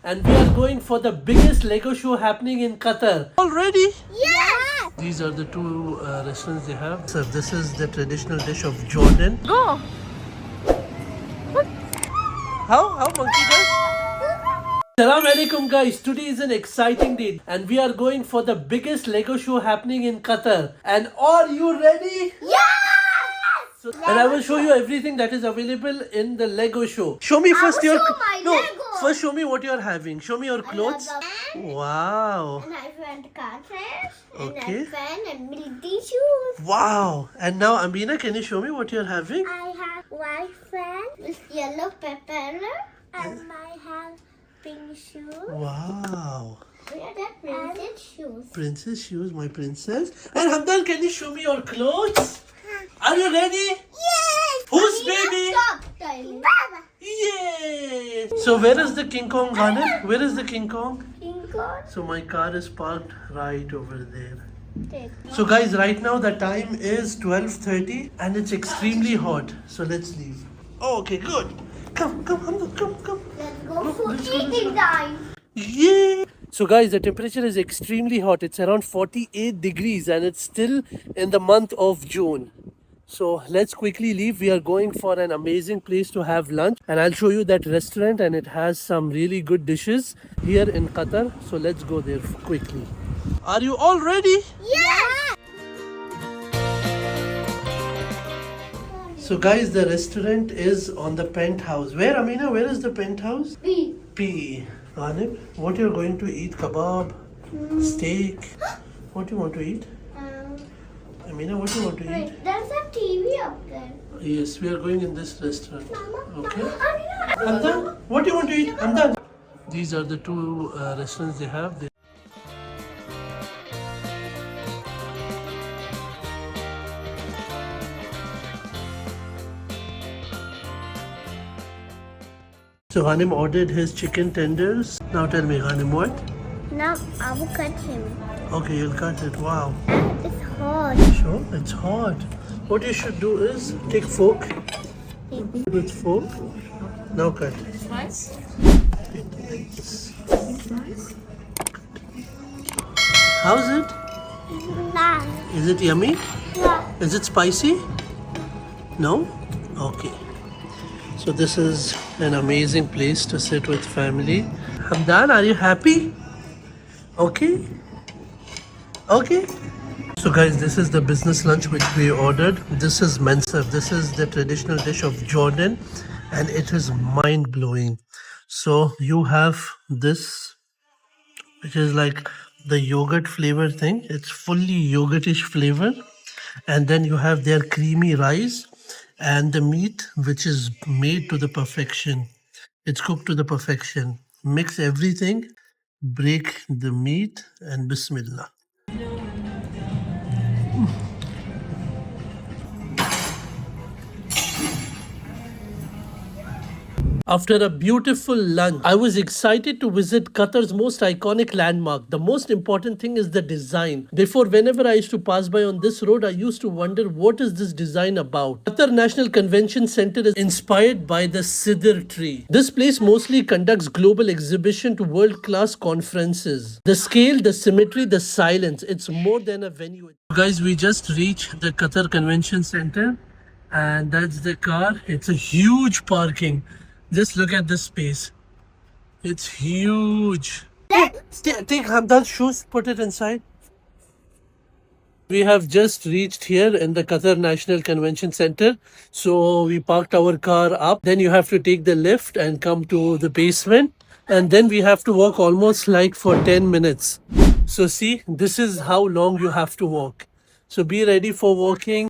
and we are going for the biggest Lego show happening in Qatar. Already? Yes! These are the two restaurants they have. So this is the traditional dish of Jordan. Go! How monkey does? Assalamu alaikum guys, today is an exciting day and we are going for the biggest Lego show happening in Qatar. And are you ready? Yes! And I will show you everything that is available in the Lego show. Show me first your... Lego. First show me what you are having. Show me your clothes. Wow. And I went cartridge. Okay. And I went and military shoes. Wow. And now Amina, can you show me what you are having? I have white fan with yellow pepper and I have pink shoes. Wow. We are the princess shoes. Princess shoes, my princess. And Hamdan, can you show me your clothes? Are you ready? Yes! Who's baby? Stop, darling. Baba. Yay! So where is the King Kong, Ghanem? Where is the King Kong? King Kong. So my car is parked right over there. Take. So guys, right now the time is 12:30 and it's extremely hot. So let's leave. Oh, okay, good. Come, Hamdan, come. Let's go for let's go, let's eating go. time. Yay! So guys, the temperature is extremely hot. It's around 48 degrees and it's still in the month of June. So let's quickly leave. We are going for an amazing place to have lunch and I'll show you that restaurant and it has some really good dishes here in Qatar. So let's go there quickly. Are you all ready? Yes! So guys, the restaurant is on the penthouse. Where, Amina? Where is the penthouse? B. P. Ghanem, what you're going to eat? Kebab? Steak? What do you want to eat? Amina, what do you want to eat? Wait, there's a TV up there. Yes, we are going in this restaurant. Mama, Okay. Mama, Hamdan, what do you want to eat? Hamdan. These are the two restaurants they have. So Ghanem ordered his chicken tenders. Now tell me, Ghanem, what? Now I will cut him. Okay, you'll cut it. Wow. And it's hot. Sure, it's hot. What you should do is take fork. With fork. Now cut. Nice. How's it? Nice. Is it yummy? Yeah. Is it spicy? No? Okay. So this is an amazing place to sit with family. Hamdan, are you happy? Okay? Okay. So guys, this is the business lunch which we ordered. This is mensaf. This is the traditional dish of Jordan and it is mind-blowing. So you have this, which is like the yogurt flavor thing. It's fully yogurtish flavor. And then you have their creamy rice and the meat, which is made to the perfection. It's cooked to the perfection. Mix everything, break the meat and Bismillah. After a beautiful lunch, I was excited to visit Qatar's most iconic landmark. The most important thing is the design. Before, whenever I used to pass by on this road, I used to wonder what is this design about. Qatar National Convention Center is inspired by the Sidr tree. This place mostly conducts global exhibition to world-class conferences. The scale, the symmetry, the silence, it's more than a venue. Guys, we just reached the Qatar Convention Center and that's the car. It's a huge parking. Just look at this space. It's huge. Take Hamdan's shoes, put it inside. We have just reached here in the Qatar National Convention Center. So we parked our car up. Then you have to take the lift and come to the basement. And then we have to walk almost like for 10 minutes. So see, this is how long you have to walk. So be ready for walking.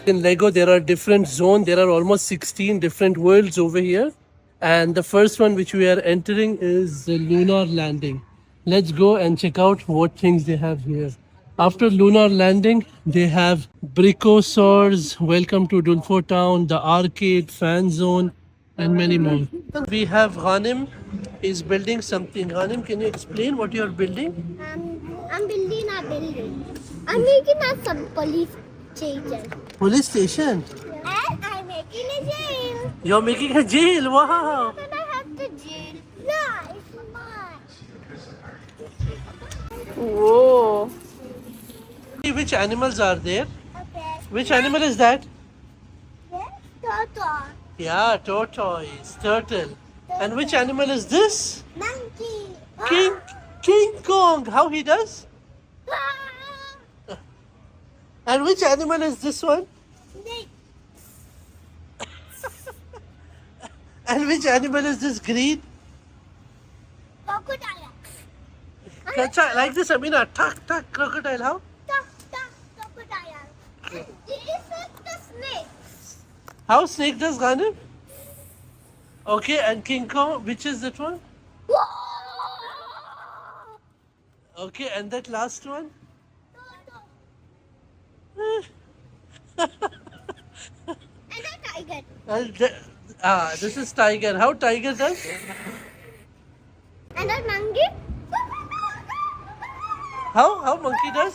In Lego, there are different zones. There are almost 16 different worlds over here. And the first one which we are entering is the lunar landing. Let's go and check out what things they have here. After lunar landing, they have Bricosaurs, welcome to Dulfo Town, the arcade, fan zone, and many more. We have Ghanim is building something. Ghanim, can you explain what you are building? I'm building a building. I'm making a some police station. Police station. And I'm making a jail. You're making a jail. Wow. Then I have the jail. Yeah, it's mine. Whoa. Which animals are there? Okay. Which animal is that? Yes, turtle. Yeah, tortoise, turtle. And which animal is this? Monkey. King King Kong. How he does? And which animal is this one? Snake. And which animal is this green? Crocodile. Like this, Amina. Tuck, tuck, crocodile. How? Crocodile. And this is the snake. How snake does, Ghanim? Okay, and King Kong, which is that one? Okay, and that last one? And a tiger. And this is tiger. How tiger does? And a monkey. How monkey does?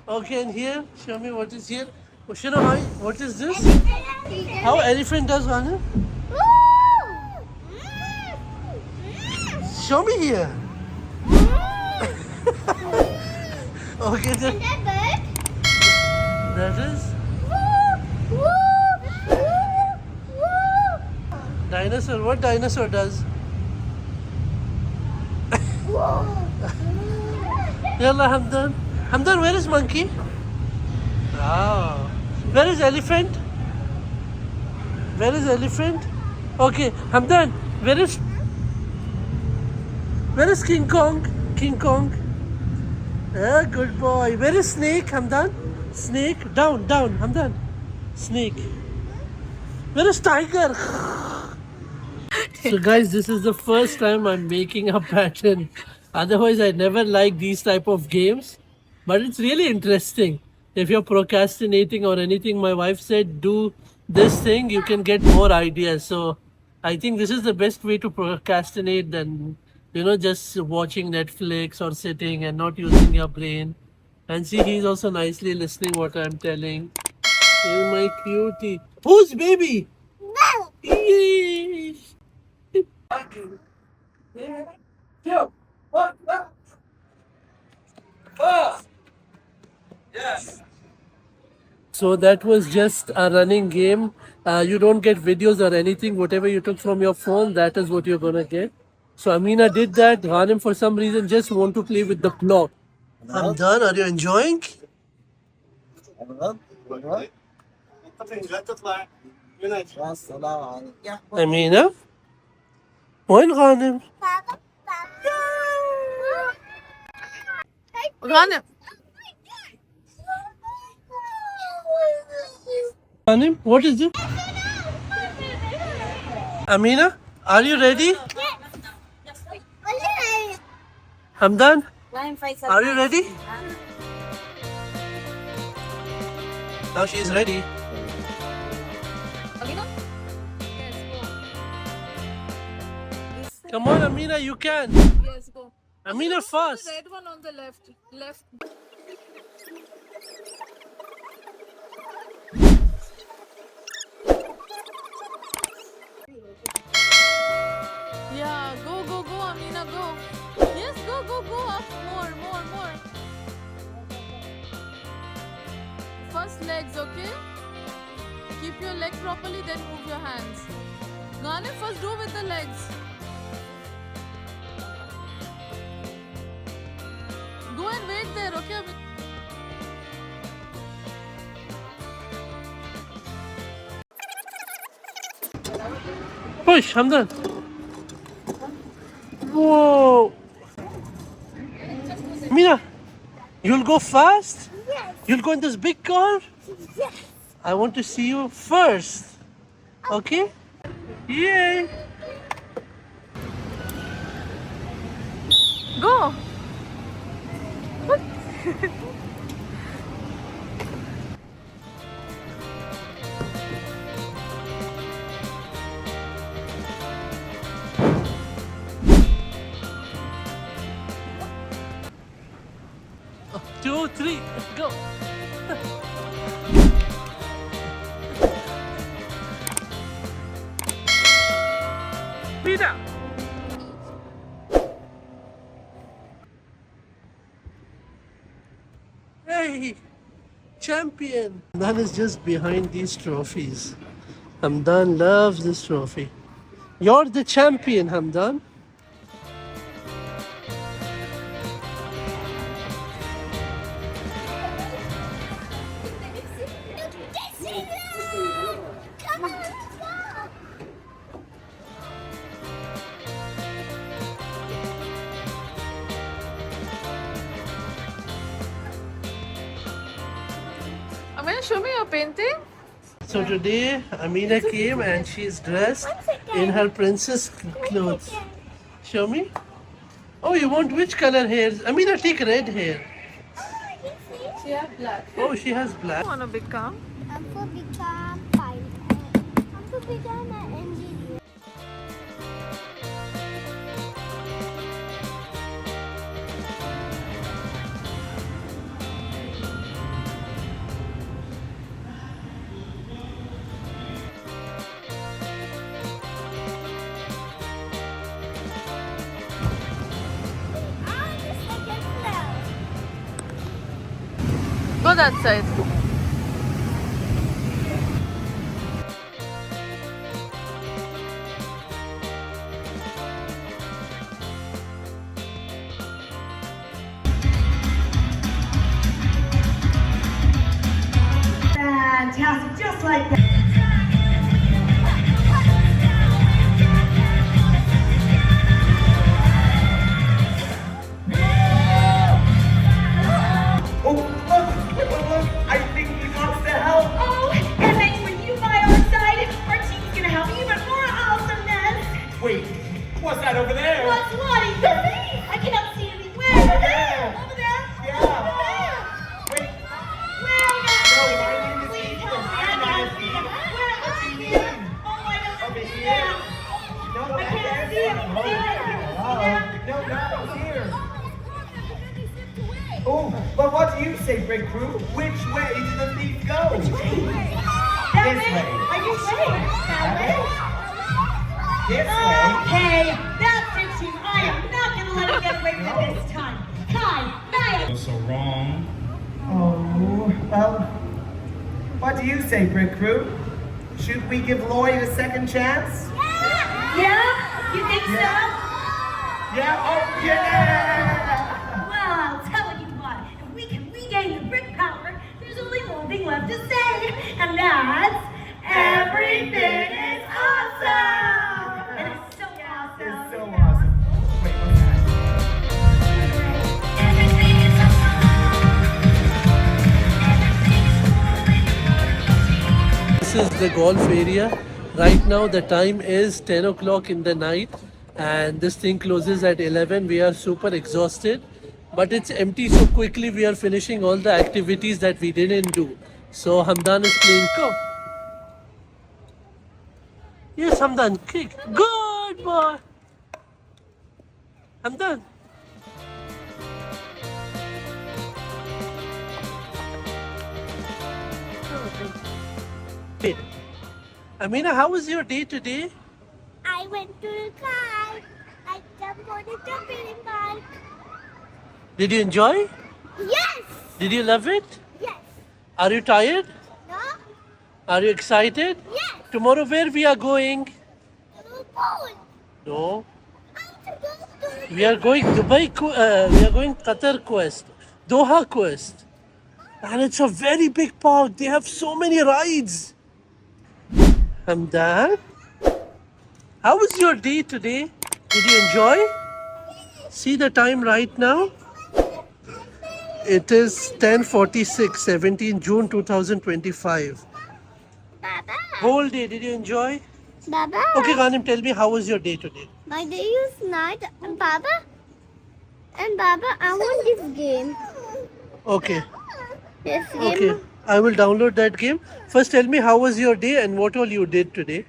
Okay, and here, show me what is here. Shino, what is this? How elephant does, Ghanim? Show me here. Okay, then. And a That is bird. dinosaur. What dinosaur does? Yalla, Hamdan. Hamdan, where is monkey? Wow. Where is elephant? Where is elephant? Okay, Hamdan, where is King Kong? King Kong. Yeah, good boy. Where is snake, Hamdan? Snake. Down, Hamdan. Snake. Where is tiger? So guys, this is the first time I'm making a pattern. Otherwise, I never like these type of games. But it's really interesting. If you're procrastinating or anything, my wife said, do this thing, you can get more ideas. So I think this is the best way to procrastinate than, just watching Netflix or sitting and not using your brain. And see, he's also nicely listening what I'm telling. Oh, my cutie. Who's baby? No. Yeesh. So that was just a running game. You don't get videos or anything. Whatever you took from your phone, that is what you're gonna get. So Amina did that. Ghanim for some reason just want to play with the clock. I'm done. Are you enjoying? Amina? When Ghanim? Ghanim. Ghanim, what is it? Amina, are you ready? Hamdan, are you ready? Now she is ready. Come on, Amina, you can. Yes, go. Amina, fast. The red one on the left. Left. Yeah, go, Amina, go. Yes, go, up. More. First legs, okay? Keep your leg properly, then move your hands. Ghanim, first do with the legs. Go and wait there, okay? Push, Hamdan. Whoa. Amina, you'll go fast? Yes. You'll go in this big car? Yes. I want to see you first. Okay? Yay! Go! 2, 3, go. Peter. Hey, champion. Hamdan is just behind these trophies. Hamdan loves this trophy. You're the champion, Hamdan. Come on, let's go. Amina, show me your painting. So today, Amina came and she's dressed in her princess clothes. Show me. Oh, you want which color hair? Amina, take red hair. She has black. Oh, she has black. I want to become. I'm for become pilot. I'm for become an engineer. I'm the second floor. Go that side. Fantastic, just like that. Oh, look, I think we got the help. Oh, and thanks for you by our side. Our team's gonna have even more awesomeness. Wait, what's that over there? What's Lottie? The face! I cannot see anywhere. Over there! Over there! Yeah. Over there! Wait, Where are you? no, my name is Ethan. I'm not a thief. Where are you? Oh, I don't Over see here. them. No, I can't see him. Oh, no, not here. Oh, but what do you say, Brick Crew? Which way did the thief go? That This way? way. Are you sure? That way? This way? Okay, that fits you. I am not gonna let him get away with it this time. Kai, Niall. So wrong. Oh, well, what do you say, Brick Crew? Should we give Lloyd a second chance? Yeah? You think so? Yeah, oh, yeah! Well, I'll tell you what. If we can regain the brick power, there's only one thing left to say, and that's everything is awesome. And it's so awesome. It's so awesome. Wait, what's that? Everything is awesome. This is the golf area. Right now the time is 10 o'clock in the night and this thing closes at 11. We are super exhausted, but it's empty so quickly. We are finishing all the activities that we didn't do. So Hamdan is playing. Go. Yes, Hamdan, kick. Good boy. Hamdan. Wait. Amina, how was your day today? I went to the car. I jumped on the jumping bike. Did you enjoy? Yes! Did you love it? Yes! Are you tired? No? Are you excited? Yes! Tomorrow where we are going? To the pool. No. I want to go to the We are going Dubai, we are going Qatar Quest, Doha Quest. And it's a very big park. They have so many rides. Hamdan, how was your day today? Did you enjoy? See the time right now? It is 10:46, 17 June 2025. Baba. Whole day, did you enjoy? Baba. Okay, Ghanim, tell me how was your day today? My day is night. And Baba. And Baba, I want this game. Okay, This game. okay. I will download that game. First, tell me how was your day and what all you did today?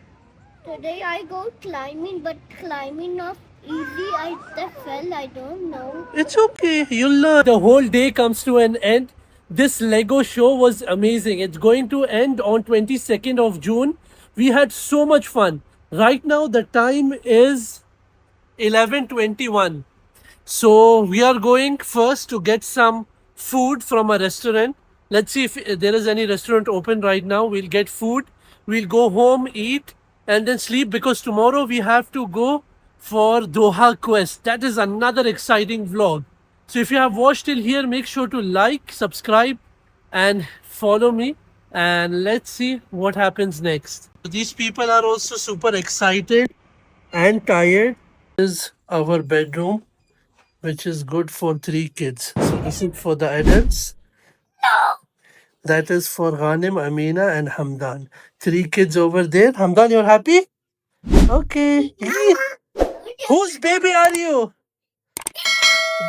Today I go climbing, but climbing not easy. I fell. I don't know. It's okay. You'll learn. The whole day comes to an end. This Lego show was amazing. It's going to end on 22nd of June. We had so much fun. Right now the time is 11:21. So we are going first to get some food from a restaurant. Let's see if there is any restaurant open right now. We'll get food. We'll go home, eat, and then sleep because tomorrow we have to go for Doha Quest. That is another exciting vlog. So if you have watched till here, make sure to like, subscribe, and follow me. And let's see what happens next. These people are also super excited and tired. This is our bedroom, which is good for 3 kids. So this is for the adults. That is for Ghanim, Amina, and Hamdan. 3 kids over there. Hamdan, you're happy? Okay. Whose baby are you?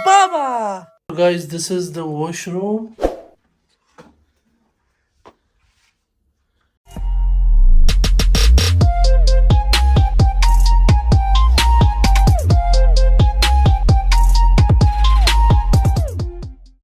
Baba! So guys, this is the washroom.